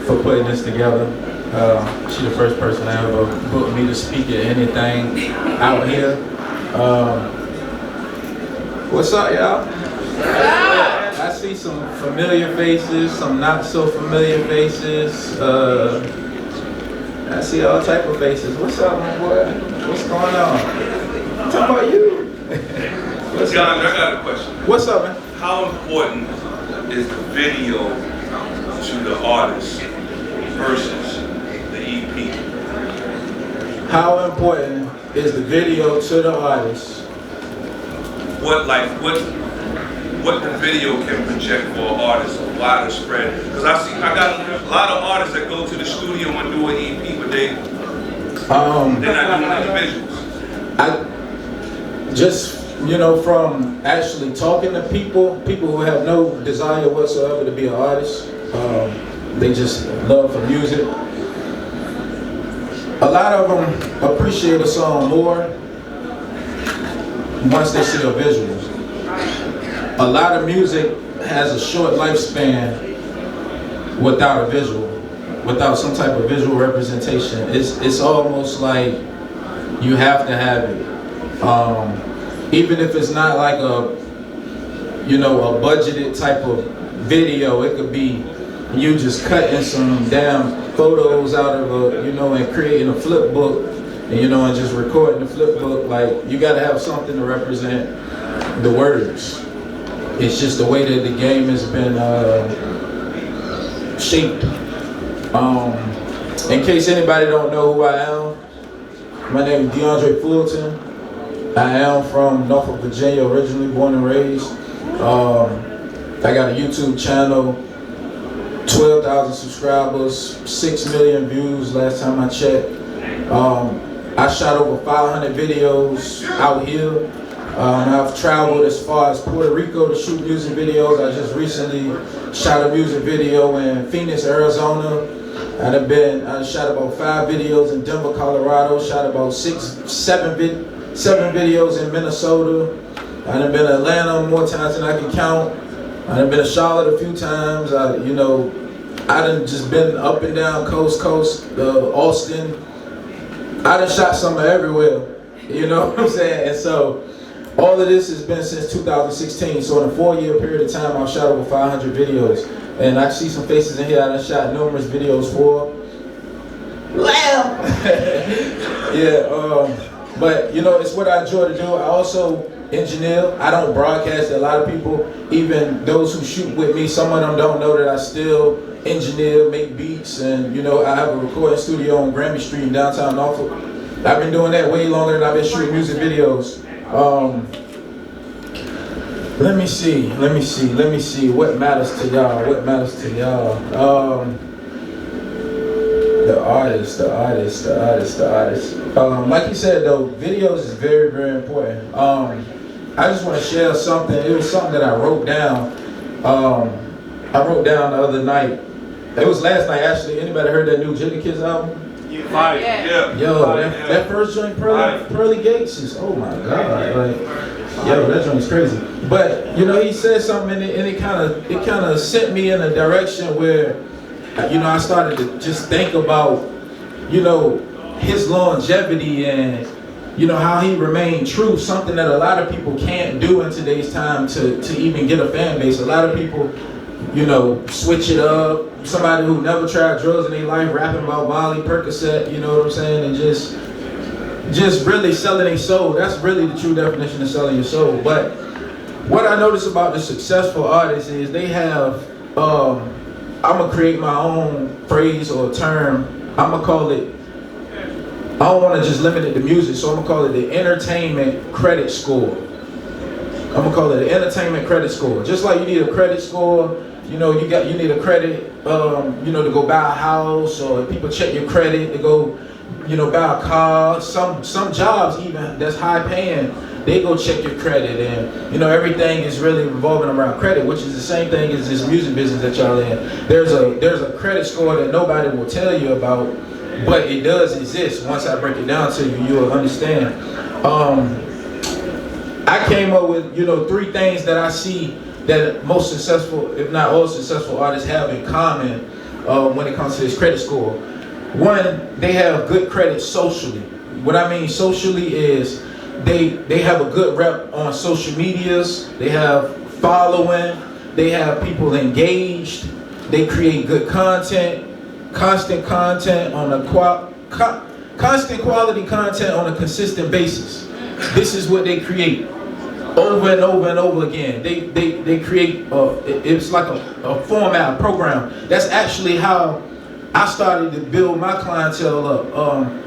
for putting this together. She's the first person I ever booked me to speak at anything out here. What's up, y'all? I see some familiar faces, some not so familiar faces. I see all type of faces. What's up, my boy? What's going on? I'm talking about you. What's John, up? I got a question. What's up, man? How important is the video to the artist versus the EP? How important is the video to the artist? What the video can project for an artist, a wider spread? Because I got a lot of artists that go to the studio and do an EP, but they're not doing the visuals. I just, from actually talking to people who have no desire whatsoever to be an artist, they just love for music. A lot of them appreciate a song more once they see a visual. A lot of music has a short lifespan without a visual, without some type of visual representation. It's almost like you have to have it. Even if it's not like a budgeted type of video, it could be you just cutting some damn photos out of and creating a flip book, and just recording the flip book. Like, you gotta have something to represent the words. It's just the way that the game has been shaped. In case anybody don't know who I am, my name is DeAndre Fulton. I am from Norfolk, Virginia, originally born and raised. I got a YouTube channel, 12,000 subscribers, 6 million views last time I checked. I shot over 500 videos out here. I've traveled as far as Puerto Rico to shoot music videos. I just recently shot a music video in Phoenix, Arizona. I shot about 5 videos in Denver, Colorado. Shot about 7 videos in Minnesota. I've been to Atlanta more times than I can count. I've been to Charlotte a few times. I done just been up and down coast, Austin. I done shot somewhere everywhere. You know what I'm saying? And so, all of this has been since 2016, so in a 4-year period of time, I've shot over 500 videos. And I see some faces in here I done shot numerous videos for. But it's what I enjoy to do. I also engineer. I don't broadcast to a lot of people, even those who shoot with me. Some of them don't know that I still engineer, make beats, and I have a recording studio on Grammy Street in downtown Norfolk. I've been doing that way longer than I've been shooting music videos. Let me see what matters to y'all. The artist. Like you said though, videos is very, very important. I just want to share something. It was something that I wrote down. I wrote down the other night. It was last night actually. Anybody heard that new Jada Kids album? Yeah. Yo, that first joint, Pearly Gates is, oh my God, that joint's crazy. But he said something, and it kind of sent me in a direction where, I started to just think about, his longevity and, how he remained true. Something that a lot of people can't do in today's time to even get a fan base. A lot of people, switch it up. Somebody who never tried drugs in their life, rapping about Molly, Percocet, you know what I'm saying, and just really selling their soul. That's really the true definition of selling your soul. But what I notice about the successful artists is they have, I'm gonna create my own phrase or term. I'm gonna call it, I don't wanna just limit it to music, so I'm gonna call it the entertainment credit score. I'm gonna call it an entertainment credit score. Just like you need a credit score, you need a credit, to go buy a house, or people check your credit to go, buy a car. Some jobs even that's high paying, they go check your credit, and everything is really revolving around credit, which is the same thing as this music business that y'all in. There's a credit score that nobody will tell you about, but it does exist. Once I break it down to you, you'll understand. I came up with 3 things that I see that most successful, if not all successful artists have in common when it comes to this credit score. One, they have good credit socially. What I mean socially is they have a good rep on social medias. They have following. They have people engaged. They create good content, constant content on a constant quality content on a consistent basis. This is what they create over and over and over again. They create, it's like a format, a program. That's actually how I started to build my clientele up.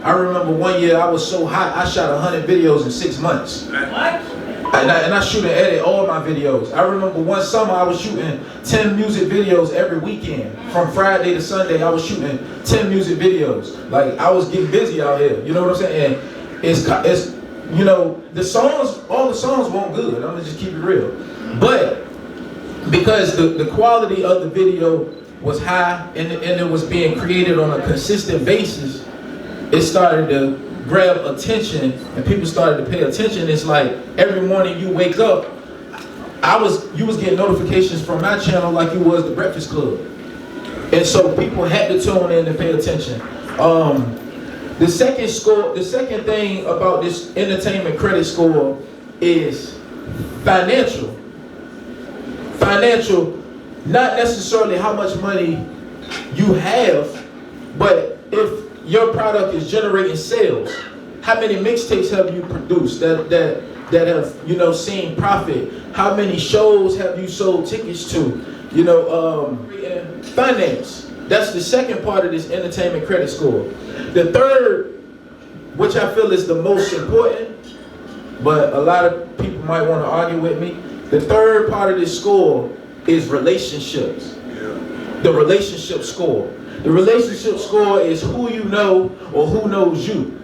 I remember one year I was so hot, I shot 100 videos in 6 months. What? And I shoot and edit all my videos. I remember one summer I was shooting 10 music videos every weekend. From Friday to Sunday, I was shooting 10 music videos. Like, I was getting busy out here. You know what I'm saying? And it's you know, the songs, all the songs weren't good. I'm gonna just keep it real. But because the quality of the video was high and it was being created on a consistent basis, it started to grab attention and people started to pay attention. It's like every morning you wake up, you was getting notifications from my channel like you was the Breakfast Club. And so people had to tune in and pay attention. The second thing about this entertainment credit score is financial. Financial, not necessarily how much money you have, but if your product is generating sales. How many mixtapes have you produced that have, you know, seen profit? How many shows have you sold tickets to? You know, finance. That's the second part of this entertainment credit score. The third, which I feel is the most important, but a lot of people might want to argue with me. The third part of this score is relationships. The relationship score. The relationship score is who you know or who knows you.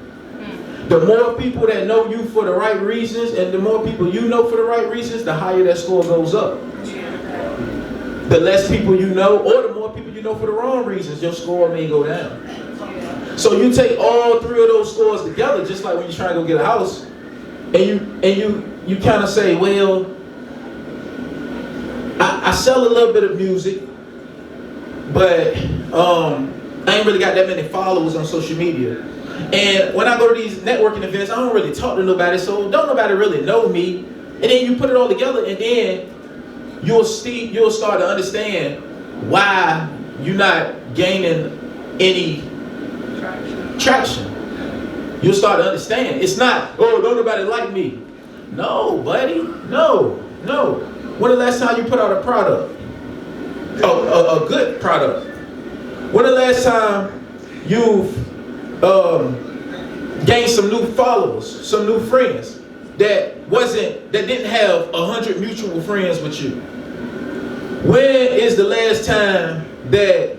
The more people that know you for the right reasons and the more people you know for the right reasons, the higher that score goes up. The less people you know or the more people you know for the wrong reasons, your score may go down. So you take all three of those scores together, just like when you try to go get a house, and you kind of say, well, I sell a little bit of music, but I ain't really got that many followers on social media. And when I go to these networking events, I don't really talk to nobody, so don't nobody really know me. And then you put it all together, and then you'll start to understand why you're not gaining any traction. You'll start to understand. It's not, oh, don't nobody like me. No, buddy, no. When the last time you put out a product? A good product. When the last time you've gained some new followers, some new friends that didn't have 100 mutual friends with you? When is the last time that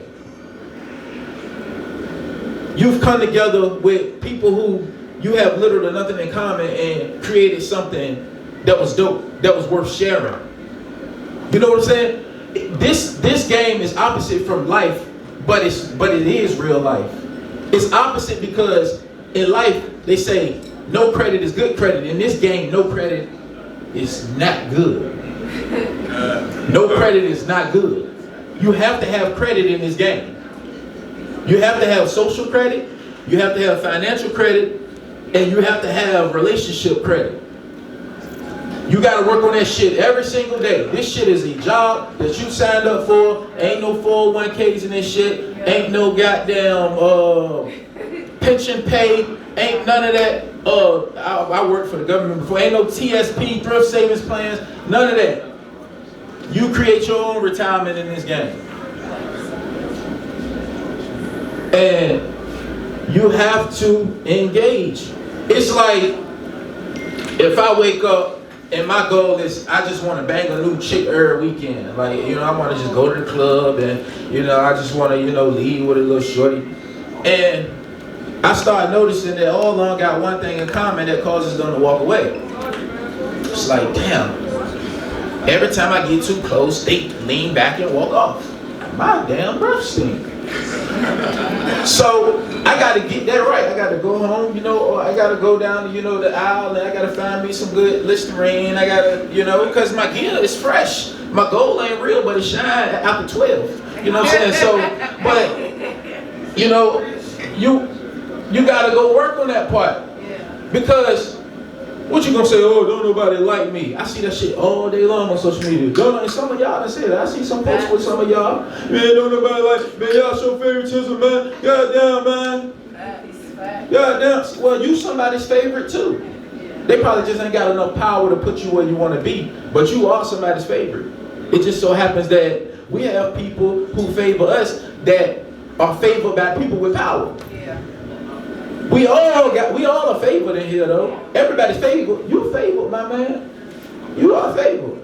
you've come together with people who you have little to nothing in common and created something that was dope, that was worth sharing? You know what I'm saying? This game is opposite from life, but it is real life. It's opposite because in life they say no credit is good credit. In this game, no credit is not good. No credit is not good. You have to have credit in this game. You have to have social credit, you have to have financial credit, and you have to have relationship credit. You gotta work on that shit every single day. This shit is a job that you signed up for. Ain't no 401ks in this shit. Ain't no goddamn pension pay. Ain't none of that. I worked for the government before. Ain't no TSP, thrift savings plans. None of that. You create your own retirement in this game. And you have to engage. It's like if I wake up and my goal is I just want to bang a new chick every weekend. Like, you know, I want to just go to the club and, you know, I just want to, you know, leave with a little shorty. And I started noticing that all of them got one thing in common that causes them to walk away. It's like, damn, every time I get too close, they lean back and walk off. My damn breath stink. So I got to get that right. I got to go home, you know, or I got to go down, you know, the aisle, and I got to find me some good Listerine. I got to, you know, because my gear is fresh. My gold ain't real, but it shine after 12. You know what I'm saying? So But you know, you gotta go work on that part. Because what you gonna say, oh, don't nobody like me? I see that shit all day long on social media. And some of y'all done said that. I see some posts with some of y'all. Man, don't nobody like me. Man, y'all show favoritism, man. Goddamn, man. Goddamn. Well, you somebody's favorite too. They probably just ain't got enough power to put you where you want to be. But you are somebody's favorite. It just so happens that we have people who favor us that are favored by people with power. We all are favored in here though. Everybody's favored. You're favored, my man. You are favored.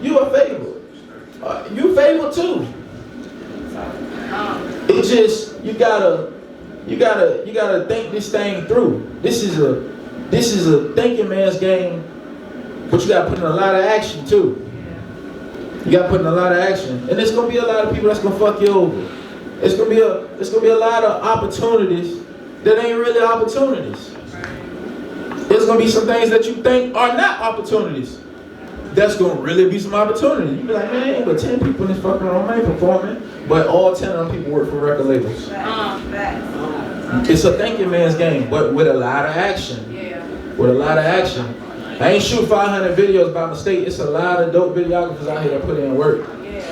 You are favored. You favored too. It's just you gotta think this thing through. This is a thinking man's game, but you gotta put in a lot of action too. You gotta put in a lot of action, and there's gonna be a lot of people that's gonna fuck you over. It's gonna be a lot of opportunities that ain't really opportunities. There's gonna be some things that you think are not opportunities. That's gonna really be some opportunity. You be like, man, ain't but 10 people in this fucking room ain't performing, but all 10 of them people work for record labels. It's a thinking man's game, but with a lot of action. With a lot of action. I ain't shoot 500 videos by mistake. It's a lot of dope videographers out here that put in work.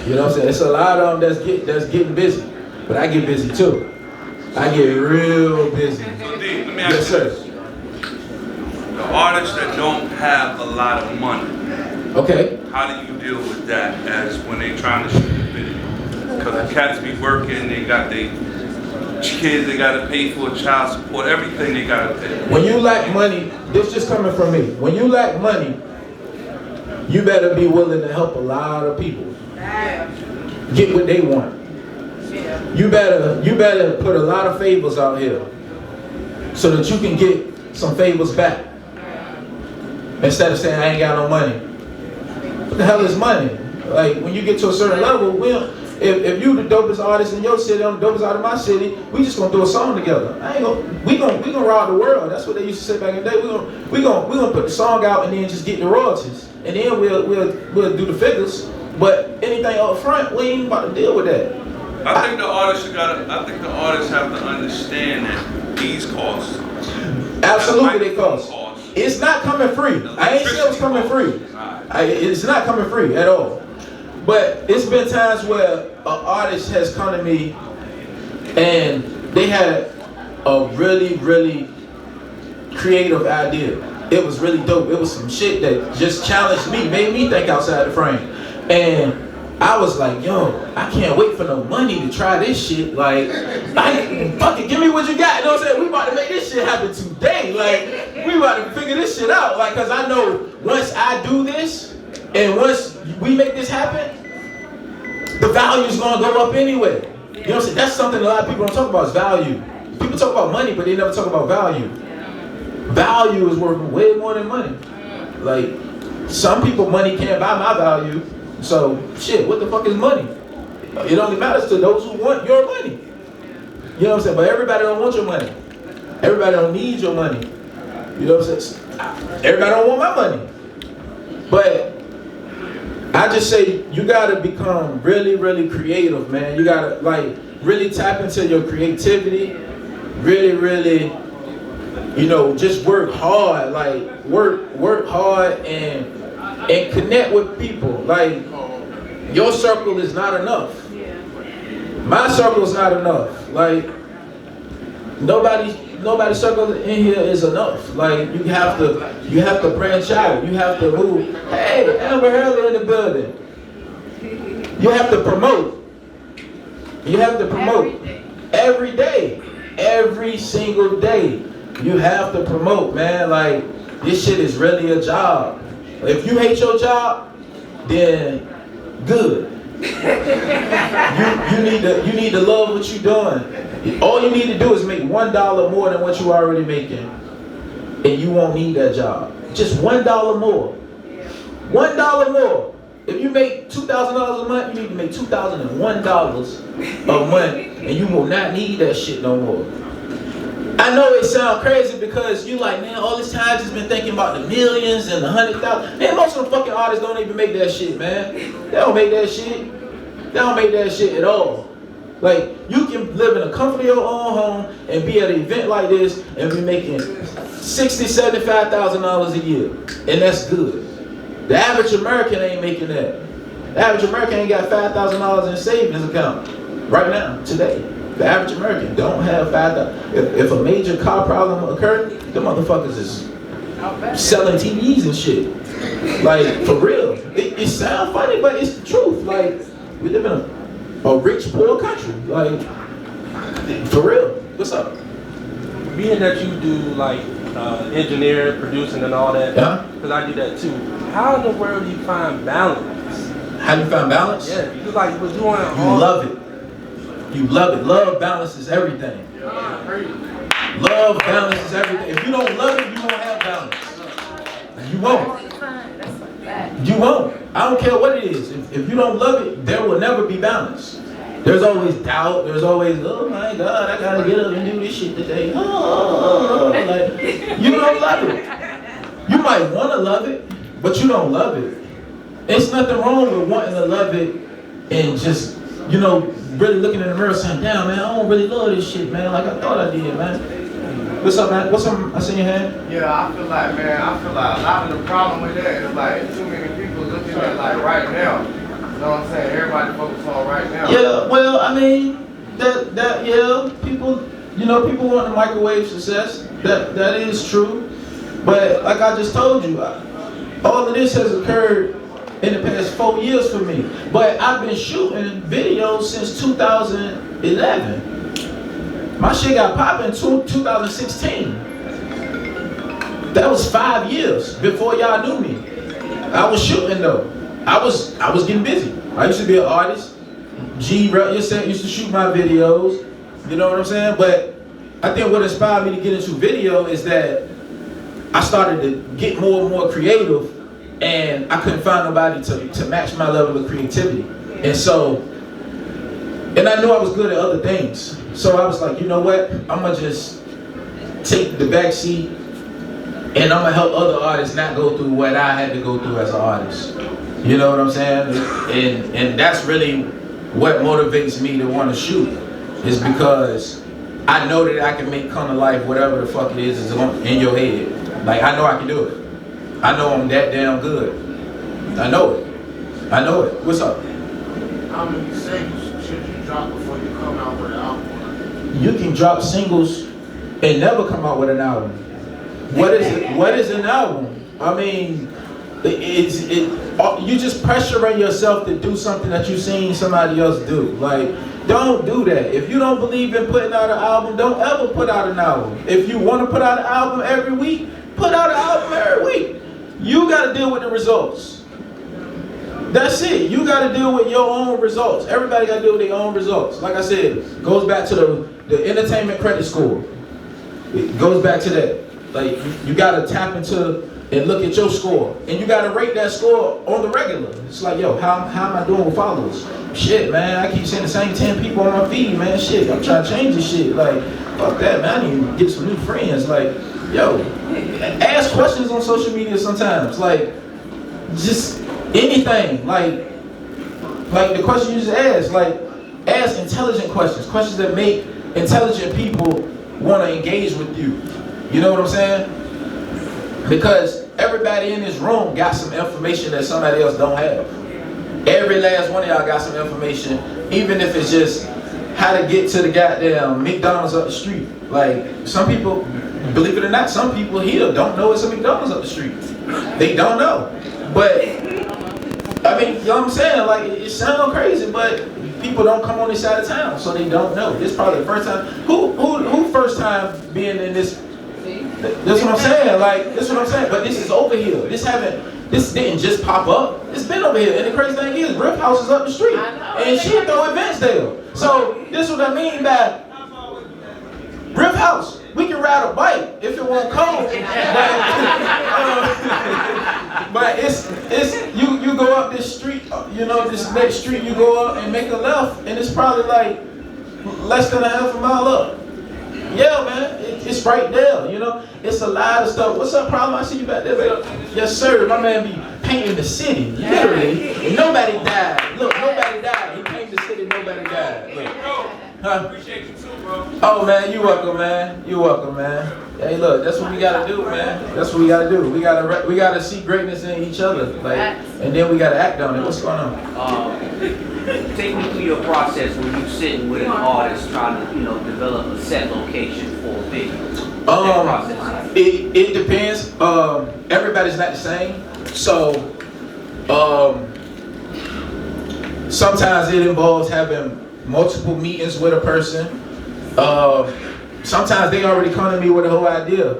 You know what I'm saying? It's a lot of them that's getting busy, but I get busy too. I get real busy. So D, let me ask you this. The artists that don't have a lot of money, okay, how do you deal with that as when they trying to shoot a video? Because the cats be working, they got their kids, they got to pay for child support, everything they got to pay. When you lack money, this just coming from me. When you lack money, you better be willing to help a lot of people get what they want. You better put a lot of favors out here so that you can get some favors back. Instead of saying I ain't got no money. What the hell is money? Like when you get to a certain level, if you the dopest artist in your city, I'm the dopest out of my city, we just gonna do a song together. We gonna rock the world. That's what they used to say back in the day. We gonna put the song out and then just get the royalties, and then we'll do the figures. But anything up front, we ain't about to deal with that. I think the artists have to understand that these costs. Absolutely, they cost. It's not coming free. I ain't saying it's coming free. It's not coming free at all. But it's been times where an artist has come to me and they had a really, really creative idea. It was really dope. It was some shit that just challenged me, made me think outside the frame. And I was like, yo, I can't wait for no money to try this shit. Like, fuck it, give me what you got. You know what I'm saying? We about to make this shit happen today. Like, we about to figure this shit out. Like, cause I know once I do this, and once we make this happen, the value's gonna go up anyway. You know what I'm saying? That's something a lot of people don't talk about is value. People talk about money, but they never talk about value. Value is worth way more than money. Like, some people, money can't buy my value. So, shit, what the fuck is money? It only matters to those who want your money. You know what I'm saying? But everybody don't want your money. Everybody don't need your money. You know what I'm saying? Everybody don't want my money. But I just say you gotta become really, really creative, man. You gotta like really tap into your creativity. Really, really, you know, just work hard. Like work hard and connect with people. Like your circle is not enough. My circle is not enough. Like nobody's circle in here is enough. Like you have to branch out. You have to move. Hey, Amber Hurley in the building. You have to promote. You have to promote every day, every single day. You have to promote, man. Like this shit is really a job. If you hate your job, then good. You need to love what you're doing. All you need to do is make $1 more than what you're already making, and you won't need that job. Just $1 more. $1 more. If you make $2,000 a month, you need to make $2,001 a month, and you will not need that shit no more. I know it sounds crazy because you like, man, all this time I just been thinking about the millions and the 100,000. Man, most of the fucking artists don't even make that shit, man. They don't make that shit. They don't make that shit at all. Like, you can live in a comfort of your own home and be at an event like this and be making $60,000, $75,000 a year. And that's good. The average American ain't making that. The average American ain't got $5,000 in a savings account right now, today. The average American don't have $5,000. If a major car problem occurred, the motherfuckers is selling TVs and shit. Like, for real. It sounds funny, but it's the truth. Like, we live in a rich, poor country. Like, for real. What's up? Being that you do like engineering, producing, and all that, because I do that too. How in the world do you find balance? How do you find balance? Yeah, you like we're doing. You love it. You love it. Love balance is everything. Love balance is everything. If you don't love it, you won't have balance. You won't. You won't. I don't care what it is. If you don't love it, there will never be balance. There's always doubt. There's always, oh my God, I gotta get up and do this shit today. Like, you don't love it. You might want to love it, but you don't love it. There's nothing wrong with wanting to love it and just, you know, really looking in the mirror saying, damn, man, I don't really love this shit, man, like I thought I did, man. What's up, man? What's up? I see your hand. Yeah, I feel like a lot of the problem with that is like too many people looking at like right now. You know what I'm saying? Everybody focus on right now. Yeah, well, I mean, yeah, people, you know, people want the microwave success. That is true. But like I just told you, all of this has occurred in the past 4 years for me. But I've been shooting videos since 2011. My shit got popping in 2016. That was 5 years before y'all knew me. I was shooting though. I was getting busy. I used to be an artist. G used to shoot my videos. You know what I'm saying? But I think what inspired me to get into video is that I started to get more and more creative, and I couldn't find nobody to match my level of creativity. And I knew I was good at other things. So I was like, you know what? I'm gonna just take the back seat and I'm gonna help other artists not go through what I had to go through as an artist. You know what I'm saying? And that's really what motivates me to want to shoot, is because I know that I can make come to life whatever the fuck it is in your head. Like, I know I can do it. I know I'm that damn good. I know it. I know it. What's up? How many singles should you drop before you come out with an album? You can drop singles and never come out with an album. What is an album? I mean, you just pressuring yourself to do something that you've seen somebody else do. Like, don't do that. If you don't believe in putting out an album, don't ever put out an album. If you want to put out an album every week, put out an album every week. You got to deal with the results. That's it. You got to deal with your own results. Everybody got to deal with their own results. Like I said, it goes back to the entertainment credit score. It goes back to that. Like, you got to tap into and look at your score. And you got to rate that score on the regular. It's like, yo, how am I doing with followers? Shit, man, I keep seeing the same 10 people on my feed, man. Shit, I'm trying to change this shit. Like, fuck that, man. I need to get some new friends. Like, yo, ask questions on social media sometimes. Like, just anything. Like the question you just asked. Like, ask intelligent questions. Questions that make intelligent people want to engage with you. You know what I'm saying? Because everybody in this room got some information that somebody else don't have. Every last one of y'all got some information, even if it's just how to get to the goddamn McDonald's up the street. Like, some people, believe it or not, some people here don't know it's a McDonald's up the street. They don't know. But, I mean, you know what I'm saying? Like, it sounds crazy, but people don't come on this side of town, so they don't know. This is probably the first time. Who first time being in this? That's what I'm saying. Like, that's what I'm saying. But this is over here. This didn't just pop up. It's been over here. And the crazy thing is, Rip House is up the street, and she throw events there. So this is what I mean by Rip House. We can ride a bike if it won't cold. But it's you go up this street, you know, this next street you go up and make a left, and it's probably like less than a half a mile up. Yeah, man, it's right there, you know. It's a lot of stuff. What's up, problem? I see you back there, baby. Yes, sir. My man be painting the city, literally. And nobody died. Look, nobody died. He painted the city, nobody died. Look. Appreciate you too, bro. Oh man, you welcome, man. You welcome, man. Hey, look, that's what we gotta do, man. That's what we gotta do. We gotta see greatness in each other, like, and then we gotta act on it. What's going on? Take me through your process when you sitting with an artist trying to, develop a set location for a video. That process. It depends. Everybody's not the same, so sometimes it involves having multiple meetings with a person. Sometimes they already come to me with a whole idea.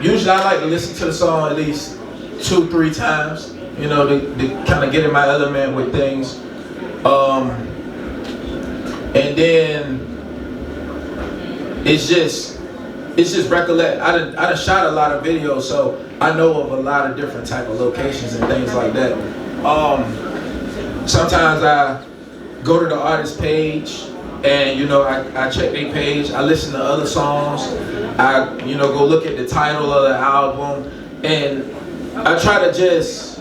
Usually I like to listen to the song at least 2-3 times, to kind of get in my element with things. And then it's just recollect. I done shot a lot of videos, so I know of a lot of different type of locations and things like that. Sometimes I go to the artist page and I check their page. I listen to other songs. I go look at the title of the album, and I try to just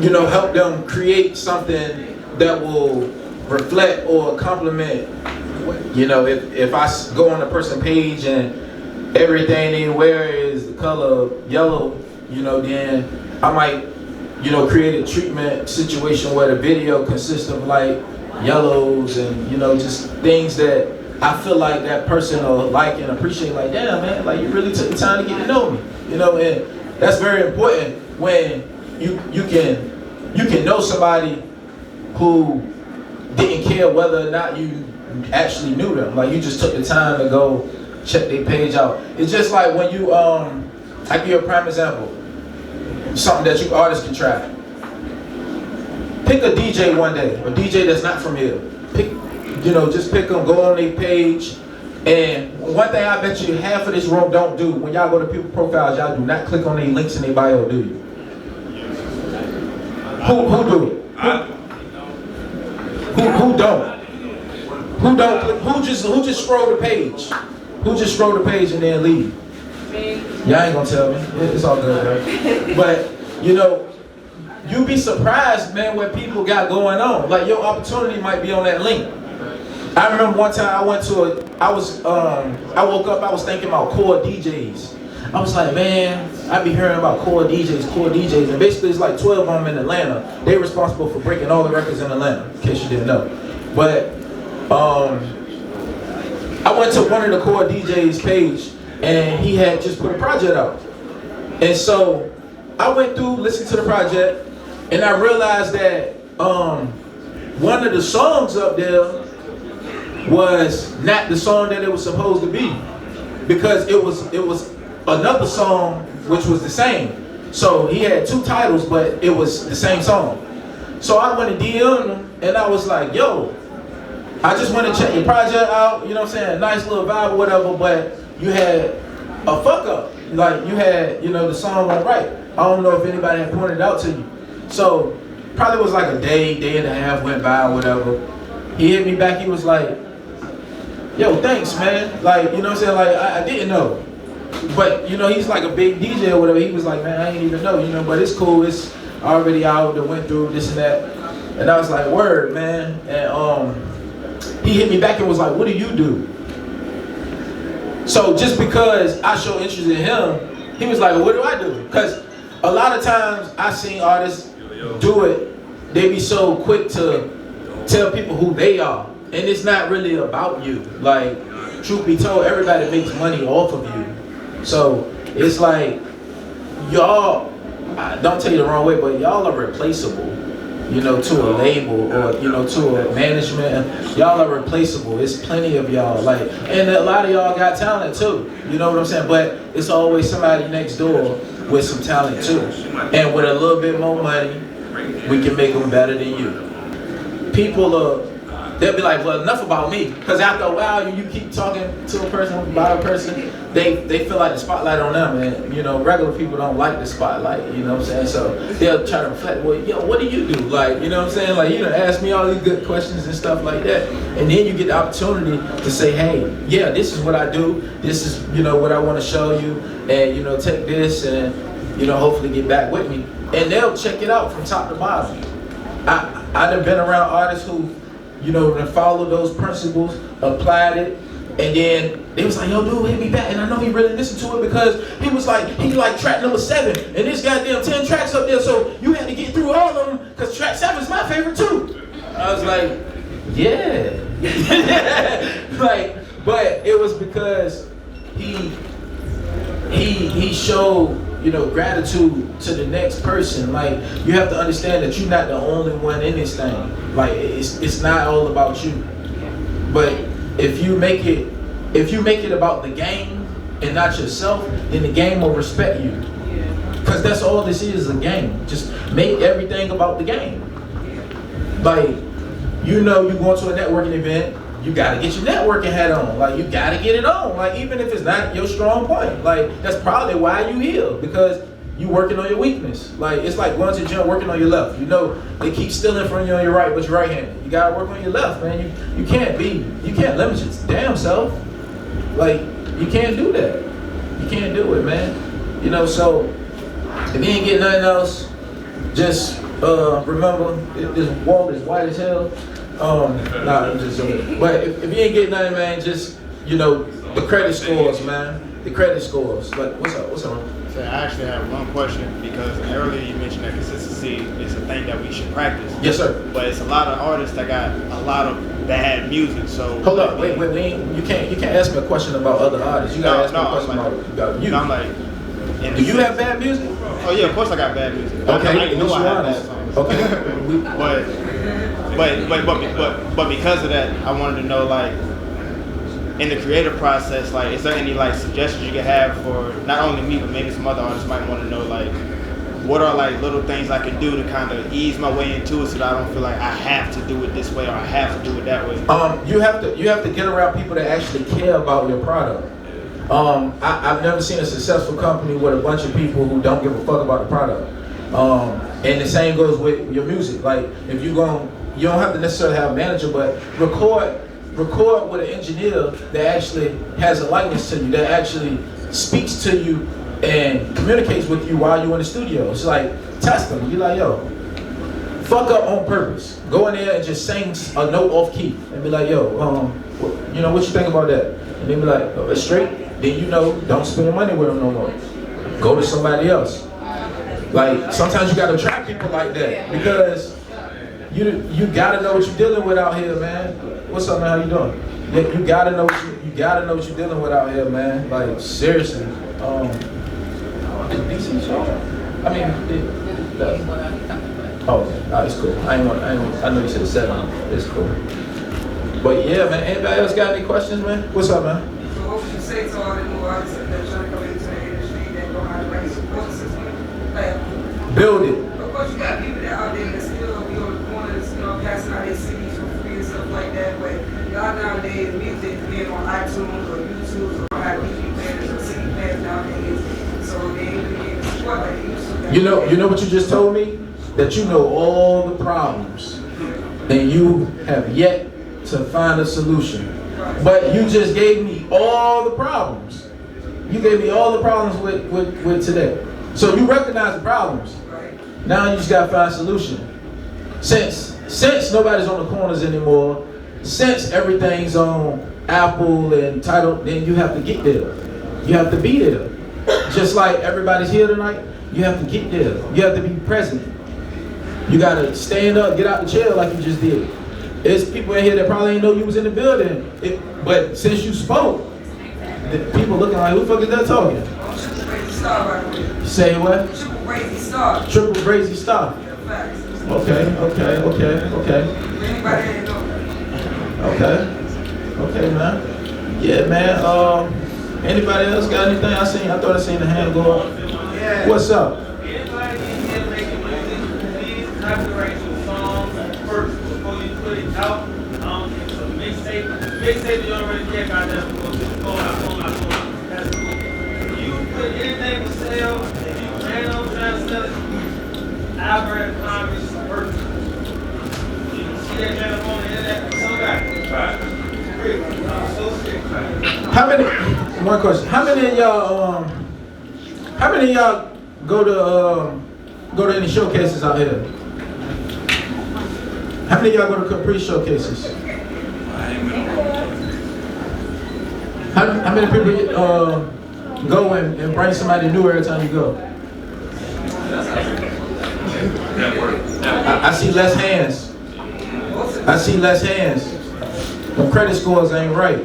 help them create something that will reflect or complement. If I go on a person's page and everything they wear is the color yellow, then I might create a treatment situation where the video consists of like yellows and just things that I feel like that person will like and appreciate. Like, damn man, like you really took the time to get to know me, and that's very important when you can know somebody who didn't care whether or not you actually knew them. Like you just took the time to go check their page out. It's just like when you I give you a prime example. Something that you artists can try. Pick a DJ one day, a DJ that's not from here. Just pick them, go on their page. And one thing I bet you half of this room don't do, when y'all go to people's profiles, y'all do not click on their links in their bio, do you? Who do it? Who don't? Who don't? Who just scroll the page? Who just scroll the page and then leave? Y'all ain't gonna tell me. It's all good, right? But you be surprised, man, what people got going on. Like your opportunity might be on that link. I remember one time I woke up, I was thinking about core DJs. I was like, man, I be hearing about core DJs, and basically it's like 12 of them in Atlanta. They're responsible for breaking all the records in Atlanta, in case you didn't know. But I went to one of the core DJs page, and he had just put a project out. And so I went through, listened to the project, and I realized that one of the songs up there was not the song that it was supposed to be, because it was another song which was the same. So he had 2 titles, but it was the same song. So I went to DM him, and I was like, yo, I just want to check your project out, nice little vibe or whatever, but you had a fuck up. Like you had, the song went right. I don't know if anybody had pointed it out to you. So probably was like a day and a half went by or whatever. He hit me back, he was like, yo, thanks man. Like, like I didn't know. But he's like a big DJ or whatever. He was like, man, I didn't even know, but it's cool, it's already out, that went through this and that. And I was like, word, man. And he hit me back and was like, what do you do? So just because I show interest in him, he was like, well, what do I do? Because a lot of times I've seen artists do it, they be so quick to tell people who they are. And it's not really about you. Like, truth be told, everybody makes money off of you. So it's like, y'all, don't take it the wrong way, but y'all are replaceable. To a label or to a management, y'all are replaceable. It's plenty of y'all, like, and a lot of y'all got talent too. You know what I'm saying? But it's always somebody next door with some talent too, and with a little bit more money, we can make them better than you. People they'll be like, well, enough about me, because after a while, you keep talking to a person about a person, they feel like the spotlight on them, and regular people don't like the spotlight, you know what I'm saying? So they'll try to reflect, well, yo, what do you do? Like, you know what I'm saying? Like, ask me all these good questions and stuff like that, and then you get the opportunity to say, hey, yeah, this is what I do, this is what I want to show you, and take this and hopefully get back with me, and they'll check it out from top to bottom. I done been around artists who you know, and followed those principles, applied it, and then they was like, yo, dude, hit me back. And I know he really listened to it because he like track number 7, and this goddamn 10 tracks up there, so you had to get through all of them, because track 7 is my favorite too. I was like, yeah. Like, but it was because he showed, you know, gratitude to the next person. Like, you have to understand that you're not the only one in this thing. Like, it's not all about you. But if you make it about the game and not yourself, then the game will respect you. Because that's all this is, a game. Just make everything about the game. Like, you know, you going to a networking event, you gotta get your networking hat on. Like, you gotta get it on. Like, even if it's not your strong point. Like, that's probably why you here, because you working on your weakness. Like, it's like going to the gym, working on your left. You know, they keep stealing from you on your right, but you're right-handed. You gotta work on your left, man. You can't limit your damn self. Like, you can't do that. You can't do it, man. You know, so if you ain't getting nothing else, just remember, this wall is white as hell. Nah, I'm just joking. But if you ain't getting nothing, man, just, you know, the credit scores, man. The credit scores. Like, what's up? So I actually have one question, because earlier you mentioned that consistency is a thing that we should practice. Yes, sir. But it's a lot of artists that got a lot of bad music. So hold up, wait. You can't ask me a question about other artists. You gotta ask me a question about you. No, I'm like, do you have bad music? Oh yeah, of course I got bad music. Okay, I know I have bad songs. Okay. But because of that, I wanted to know, like, in the creative process, like, is there any like suggestions you could have for not only me but maybe some other artists might want to know, like, what are like little things I can do to kind of ease my way into it so that I don't feel like I have to do it this way or I have to do it that way? You have to get around people that actually care about your product. I've never seen a successful company with a bunch of people who don't give a fuck about the product. And the same goes with your music. Like, if you don't have to necessarily have a manager, but record with an engineer that actually has a likeness to you, that actually speaks to you and communicates with you while you're in the studio. It's like, test them. You're like, yo, fuck up on purpose. Go in there and just sing a note off key and be like, yo, you know, what you think about that? And they be like, oh, it's straight. Then, you know, don't spend your money with them no more. Go to somebody else. Like, sometimes you gotta attract people like that, because you gotta know what you're dealing with out here, man. What's up, man? How you doing? You gotta know what you're dealing with out here, man. Like, seriously. It's a decent show. I mean, it's cool. I know you said 7. It's cool. But yeah, man. Anybody else got any questions, man? What's up, man? So what would you say to all the new artists that are trying to come into the industry that don't have the right support system? Like, build it. Of course, you got people that out there that still be on the corners, you know, passing out their CDs for free and stuff like that. But y'all nowadays, music being on iTunes or YouTube or have DVD players or CD players nowadays, so they ain't really getting support like they used to. You know what you just told me? That you know all the problems, and you have yet to find a solution. But you just gave me all the problems. You gave me all the problems with today. So you recognize the problems. Now you just gotta find a solution. Since nobody's on the corners anymore, since everything's on Apple and Tidal, then you have to get there. You have to be there. Just like everybody's here tonight, you have to get there. You have to be present. You gotta stand up, get out the chair like you just did. There's people in here that probably didn't know you was in the building, but since you spoke, the people looking like, who the fuck is that talking? Triple Crazy Star, by the way. Say what? Triple Crazy Star. Triple Crazy Star. Yeah, facts. Okay. Anybody didn't know? Okay, man. Yeah, man. Anybody else got anything? I thought I seen the hand go up. Yeah. What's up? Anybody in here making music, please copyright your song first before you put it out. So mixtape you already check out there before you go out. That's cool. If you put anything for sale, if you plan on trying to sell it, Albert Congress first. You can see that channel on the internet. Some guy. One question. How many of y'all go to any showcases out here? How many of y'all go to Capri showcases? I ain't been on. How many people go and bring somebody new every time you go? Network. I see less hands. I see less hands. The credit scores ain't right.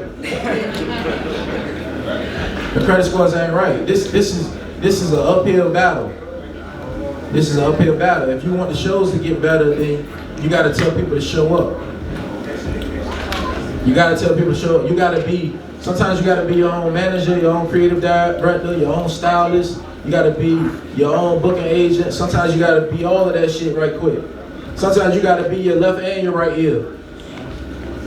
The credit scores ain't right. This is an uphill battle. This is an uphill battle. If you want the shows to get better, then you got to tell people to show up. You got to tell people to show up. You got to be. Sometimes you got to be your own manager, your own creative director, your own stylist. You got to be your own booking agent. Sometimes you got to be all of that shit right quick. Sometimes you got to be your left and your right ear.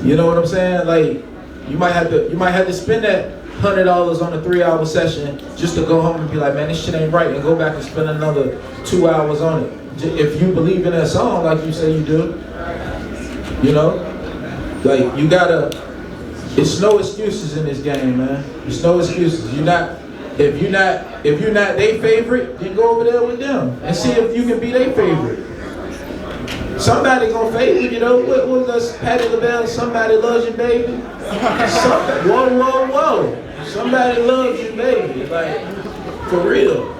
You know what I'm saying? Like you might have to spend that $100 on a 3-hour session just to go home and be like, man, this shit ain't right, and go back and spend another 2 hours on it. If you believe in that song like you say you do, you know, like you gotta. It's no excuses in this game, man. It's no excuses. If you're not their favorite, then go over there with them and see if you can be their favorite. Somebody gonna favor, you know. What was us, Patti LaBelle? Somebody loves you, baby. Whoa. Somebody loves you, baby. Like for real.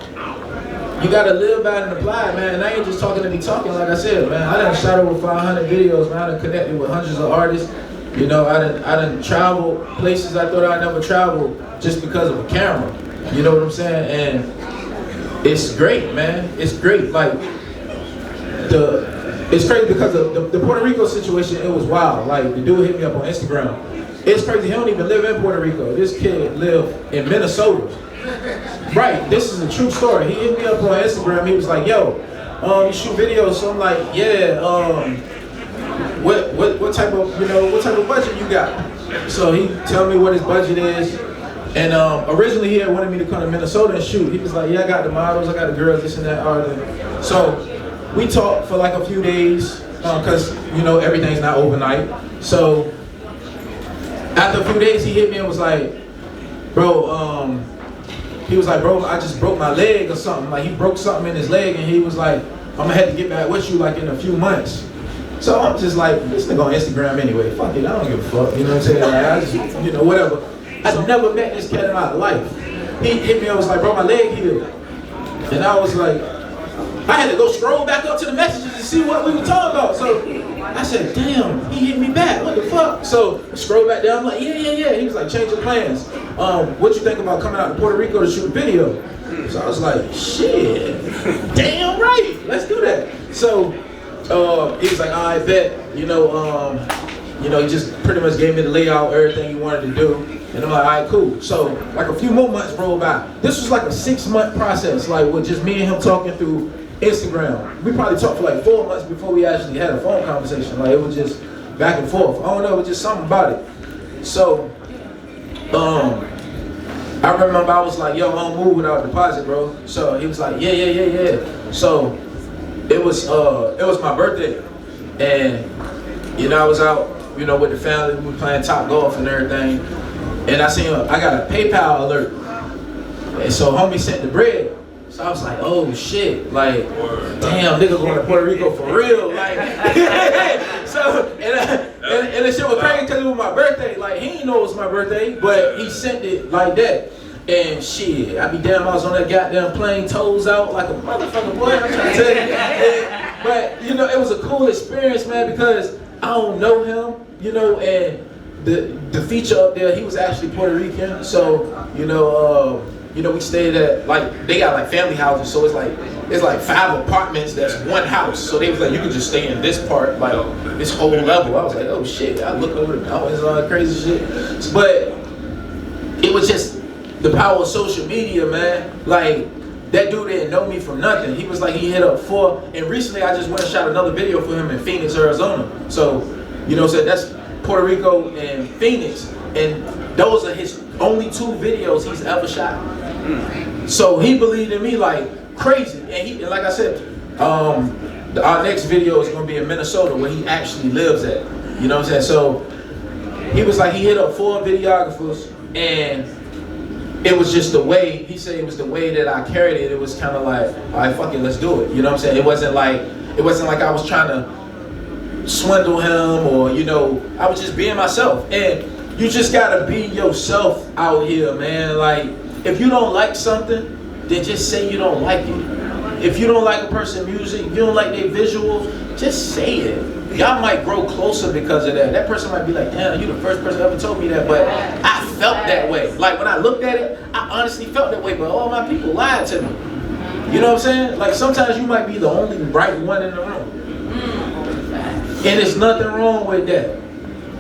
You gotta live by it and apply, man. And I ain't just talking to be talking. Like I said, man, I done shot over 500 videos, man. I done connected with hundreds of artists. You know, I done traveled places I thought I'd never travel just because of a camera. You know what I'm saying? And it's great, man. It's great. Like it's crazy because of the Puerto Rico situation. It was wild. Like the dude hit me up on Instagram. It's crazy. He don't even live in Puerto Rico. This kid lived in Minnesota. Right. This is a true story. He hit me up on Instagram. He was like, "Yo, you shoot videos?" So I'm like, "Yeah. What type of budget you got?" So he tell me what his budget is. And originally he had wanted me to come to Minnesota and shoot. He was like, "Yeah, I got the models, I got the girls, this and that." So we talked for like a few days because you know everything's not overnight. So after a few days, he hit me and was like, "Bro, he was like, bro, I just broke my leg or something." Like he broke something in his leg, and he was like, "I'm gonna have to get back with you like in a few months." So I'm just like, this nigga on Instagram anyway. Fuck it, I don't give a fuck. You know what I'm saying? Like, I just, you know, whatever. I never met this cat in my life. He hit me and was like, "Bro, my leg healed." And I was like, I had to go scroll back up to the messages to see what we were talking about. So I said, damn, he hit me back. What the fuck? So scroll back down. I'm like, yeah. He was like, "Change your plans. What you think about coming out to Puerto Rico to shoot a video?" So I was like, shit, damn right, let's do that. So he was like, "I bet." You know, he just pretty much gave me the layout, everything he wanted to do. And I'm like, "All right, cool." So like a few more months rolled by. This was like a 6-month process, like with just me and him talking through Instagram. We probably talked for like 4 months before we actually had a phone conversation. Like it was just back and forth. I don't know, it was just something about it. So I remember I was like, "Yo, I don't move without a deposit, bro." So he was like, yeah. So it was my birthday, and you know I was out, you know, with the family. We were playing top golf and everything. And I seen I got a PayPal alert, and so homie sent the bread. So I was like, "Oh shit!" Like, damn, nigga going to Puerto Rico for real. Like, so and the shit was crazy because it was my birthday. Like he didn't know it was my birthday, but he sent it like that. And shit, I be damn, I was on that goddamn plane, toes out like a motherfucker, boy. I'm trying to tell you. But you know, it was a cool experience, man, because I don't know him, you know, and the feature up there, he was actually Puerto Rican. So, you know, we stayed at, like, they got like family houses, so it's like 5 apartments that's one house. So they was like, you could just stay in this part, like this whole level. I was like, oh shit. I look over the mountains and all that crazy shit. But it was just the power of social media, man. Like, that dude didn't know me from nothing. He was like, he hit up and recently I just went and shot another video for him in Phoenix, Arizona. So, you know, so that's Puerto Rico and Phoenix, and those are his only 2 videos he's ever shot. So he believed in me like crazy, and like I said, our next video is gonna be in Minnesota where he actually lives at. You know what I'm saying? So he was like, he hit up 4 videographers, and it was just the way, he said it was the way that I carried it. It was kind of like, all right, fuck it, let's do it. You know what I'm saying? It wasn't like I was trying to swindle him, or I was just being myself. And you just gotta be yourself out here, man. Like, if you don't like something, then just say you don't like it. If you don't like a person's music, if you don't like their visuals, just say it. Y'all might grow closer because of that. That person might be like, damn, you the first person ever told me that, but I felt that way. Like, when I looked at it, I honestly felt that way, but all my people lied to me. You know what I'm saying? Like, sometimes you might be the only right one in the room. And there's nothing wrong with that.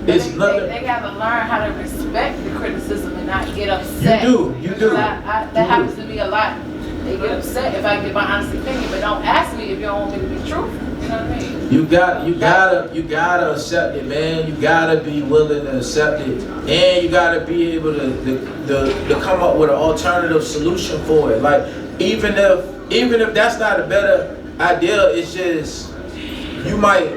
It's nothing. They gotta learn how to respect the criticism and not get upset. You do. That happens to be a lot. They get upset if I give my honest opinion, but don't ask me if you don't want me to be truthful. You know what I mean? You gotta accept it, man. You gotta be willing to accept it, and you gotta be able to come up with an alternative solution for it. Like, even if that's not a better idea, it's just you might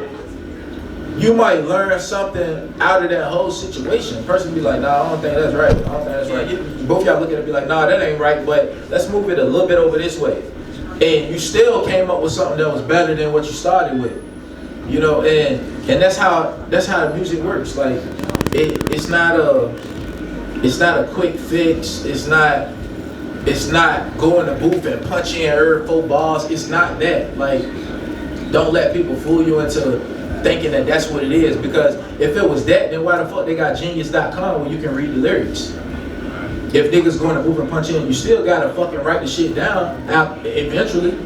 learn something out of that whole situation. The person be like, nah, I don't think that's right. I don't think that's right. Both y'all look at it and be like, nah, that ain't right, but let's move it a little bit over this way. And you still came up with something that was better than what you started with. And that's how music works. Like, it's not a quick fix. It's not go in the booth and punch in every 4 bars. It's not that. Like, don't let people fool you into thinking that that's what it is, because if it was that, then why the fuck they got genius.com where you can read the lyrics? If niggas going to move and punch in, you still gotta fucking write the shit down eventually.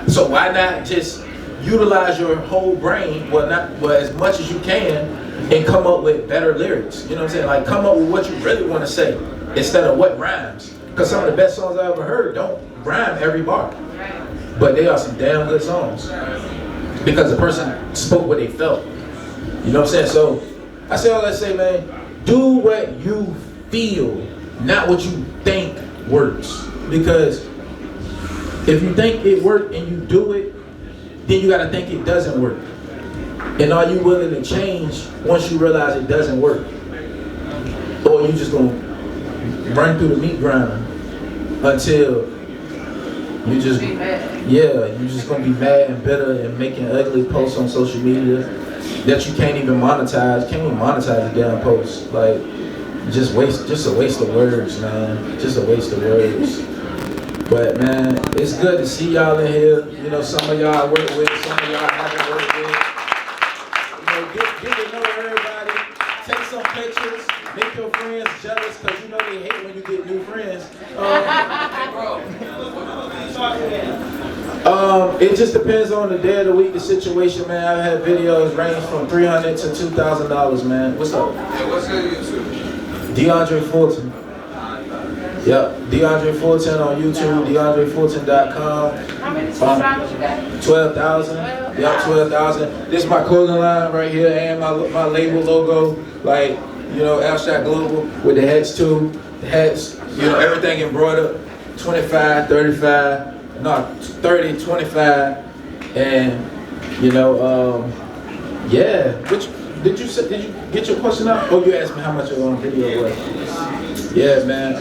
So why not just utilize your whole brain, well as much as you can, and come up with better lyrics? You know what I'm saying? Like, come up with what you really want to say instead of what rhymes. Because some of the best songs I ever heard don't rhyme every bar, but they are some damn good songs. Because the person spoke what they felt. You know what I'm saying? So I say all that to say, man, do what you feel, not what you think works. Because if you think it worked and you do it, then you gotta think it doesn't work. And are you willing to change once you realize it doesn't work? Or you just gonna run through the meat grinder until you just, you're just gonna be mad and bitter and making ugly posts on social media that you can't even monetize. Can't even monetize the damn posts. Like, just a waste of words, man. Just a waste of words. But man, it's good to see y'all in here. Some of y'all I work with, some of y'all I haven't worked with. Get to know everybody. Take some pictures. Make your friends jealous, because they hate when you get new friends. It just depends on the day of the week, the situation, man. I've had videos range from $300 to $2,000, man. What's up? Yeah, what's your YouTube? DeAndre Fulton. Yep, DeAndre Fulton on YouTube, DeAndreFulton.com. How many subscribers you got? 12,000. Yep, 12,000. This is my clothing line right here, and my label logo. Like, Abstract Global with the hats too. The hats, everything embroidered. 25, 35, no, 30, 25, and yeah. Did you get your question out? Oh, you asked me how much your video was. Yeah, man.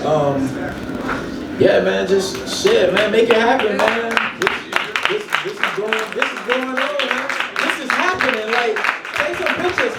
Just shit, man. Make it happen, man. This is going on, man. This is happening. Like, take some pictures.